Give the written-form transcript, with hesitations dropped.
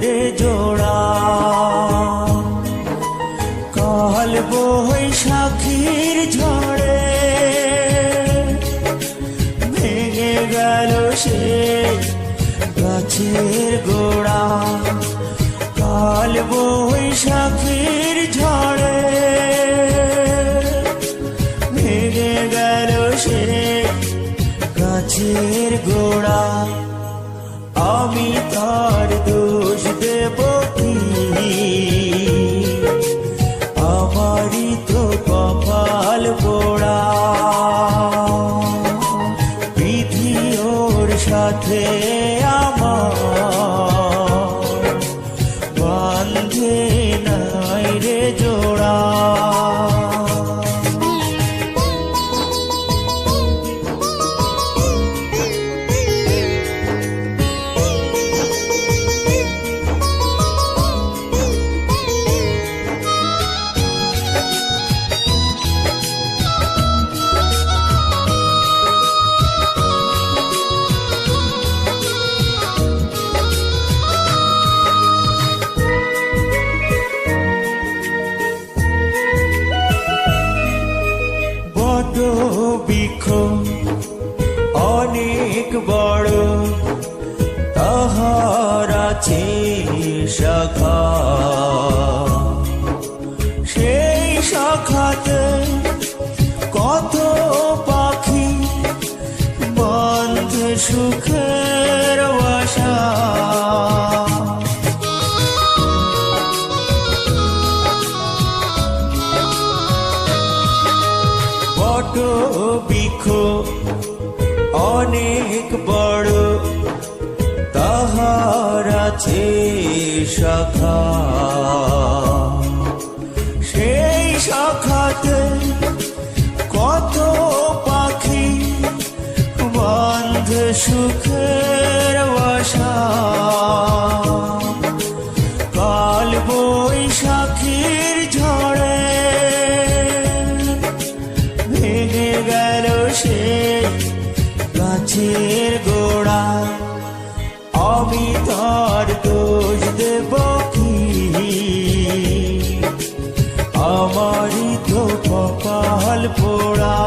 রে জোড়া। কাল বৈশাখীর ঝড়ে ভেঙে গেল সে গাছের গোড়া। কাল বৈশাখীর ঝড়ে ভেঙে গেল সে গাছের গোড়া। আমি তার দোষ দেব কি? আমারই তো কপাল পোড়া। বিধি ওর সাথে আমার বাঁধে নাই রে জোড়া। বৃক্ষ অনেক বড়, তাহার আছে শাখা। সেই শাখাতে কত পাখি বাঁধে সুখের বাসা। বৃক্ষ অনেক বড়, তাহার আছে শাখা। সেই শাখাতে কত পাখি বাঁধে সুখের বাসা। কাল বৈশাখীর ঝড়ে ভেঙে গেল সে গাছের গোড়া। আমি তার দোষ দেব কি? আমারই তো কপাল পোড়া।